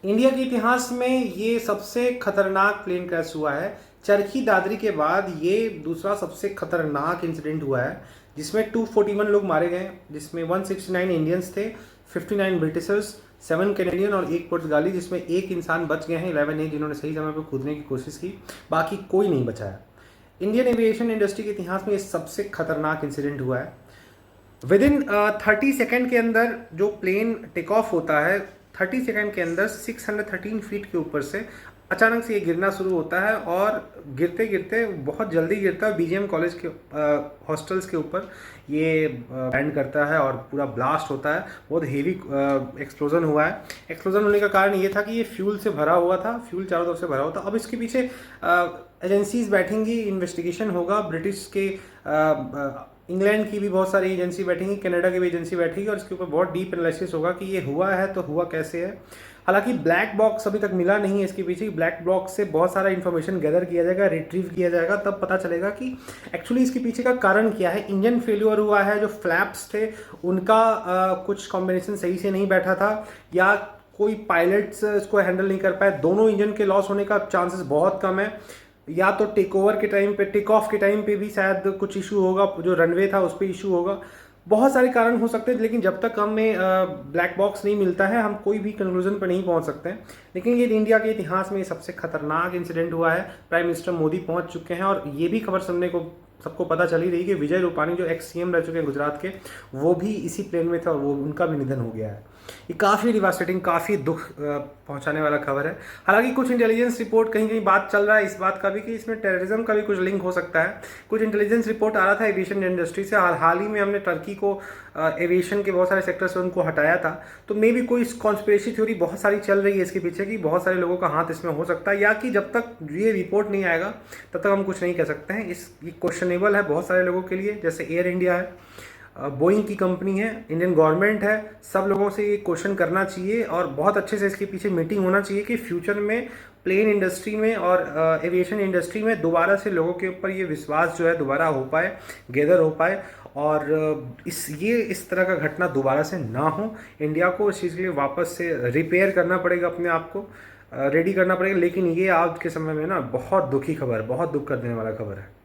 India के इतिहास में ये सबसे खतरनाक प्लेन क्रैश हुआ है। चरखी दादरी के बाद ये दूसरा सबसे खतरनाक इंसिडेंट हुआ है, जिसमें 241 लोग मारे गए, जिसमें 169 इंडियंस थे, 59 ब्रिटिशर्स, 7 कैनेडियन और एक पुर्तगाली, जिसमें एक इंसान बच गए हैं, 11 है जिन्होंने सही समय पर कूदने की कोशिश की, बाकी कोई नहीं बचा है। इंडियन एविएशन इंडस्ट्री के इतिहास में ये सबसे खतरनाक इंसिडेंट हुआ है। विद इन 30 सेकेंड के अंदर जो प्लेन टेक ऑफ होता है, 30 सेकेंड के अंदर 613 फीट के ऊपर से अचानक से ये गिरना शुरू होता है और गिरते गिरते बहुत जल्दी गिरता है। बीजीएम कॉलेज के हॉस्टल्स के ऊपर ये लैंड करता है और पूरा ब्लास्ट होता है। बहुत हेवी एक्सप्लोजन हुआ है। एक्सप्लोजन होने का कारण ये था कि ये फ्यूल से भरा हुआ था, फ्यूल चारों तरफ से भरा हुआ था। अब इसके पीछे एजेंसीज बैठेंगी, इन्वेस्टिगेशन होगा। ब्रिटिश के इंग्लैंड की भी बहुत सारी एजेंसी बैठेंगी, कनाडा की भी एजेंसी बैठेगी और इसके ऊपर बहुत डीप एनालिसिस होगा कि ये हुआ है तो हुआ कैसे है। हालांकि ब्लैक बॉक्स अभी तक मिला नहीं है इसके पीछे। ब्लैक बॉक्स से बहुत सारा इन्फॉर्मेशन गैदर किया जाएगा, रिट्रीव किया जाएगा, तब पता चलेगा कि एक्चुअली इसके पीछे का कारण क्या है। इंजन फेल्योर हुआ है, जो फ्लैप्स थे उनका कुछ कॉम्बिनेशन सही से नहीं बैठा था, या कोई पायलट्स इसको हैंडल नहीं कर पाए। दोनों इंजन के लॉस होने का चांसेस बहुत कम है। या तो टेक ओवर के टाइम पे, टेक ऑफ के टाइम पे भी शायद कुछ इशू होगा, जो रनवे था उस पर इशू होगा। बहुत सारे कारण हो सकते हैं, लेकिन जब तक हमें ब्लैक बॉक्स नहीं मिलता है हम कोई भी कंक्लूजन पर नहीं पहुंच सकते हैं। लेकिन ये इंडिया के इतिहास में ये सबसे खतरनाक इंसिडेंट हुआ है। प्राइम मिनिस्टर मोदी पहुंच चुके हैं और ये भी खबर सुनने को सबको पता चली रही कि विजय रूपाणी जो एक्स सीएम रह चुके हैं गुजरात के, वो भी इसी प्लेन में थे और वो उनका भी निधन हो गया है। ये काफ़ी डिवास्टेटिंग, काफ़ी दुख पहुंचाने वाला खबर है। हालांकि कुछ इंटेलिजेंस रिपोर्ट, कहीं कहीं बात चल रहा है इस बात का भी कि इसमें टेररिज्म का भी कुछ लिंक हो सकता है। कुछ इंटेलिजेंस रिपोर्ट आ रहा था एविएशन इंडस्ट्री से। हाल ही में हमने टर्की को एविएशन के बहुत सारे सेक्टर से उनको हटाया था, तो मे भी कोई कॉन्स्पिरेसी थ्योरी बहुत सारी चल रही है इसके पीछे कि बहुत सारे लोगों का हाथ इसमें हो सकता है, या कि जब तक ये रिपोर्ट नहीं आएगा तब तक हम कुछ नहीं कह सकते हैं। ये क्वेश्चनेबल है बहुत सारे लोगों के लिए। जैसे एयर इंडिया है, बोइंग की कंपनी है, इंडियन गवर्नमेंट है, सब लोगों से ये क्वेश्चन करना चाहिए और बहुत अच्छे से इसके पीछे मीटिंग होना चाहिए कि फ्यूचर में प्लेन इंडस्ट्री में और एविएशन इंडस्ट्री में दोबारा से लोगों के ऊपर ये विश्वास जो है दोबारा हो पाए, गैदर हो पाए, और इस तरह का घटना दोबारा से ना हो। इंडिया को इस चीज़ के लिए वापस से रिपेयर करना पड़ेगा, अपने आप को रेडी करना पड़ेगा। लेकिन ये आज के समय में ना बहुत दुखी खबर, बहुत दुख कर देने वाला खबर है।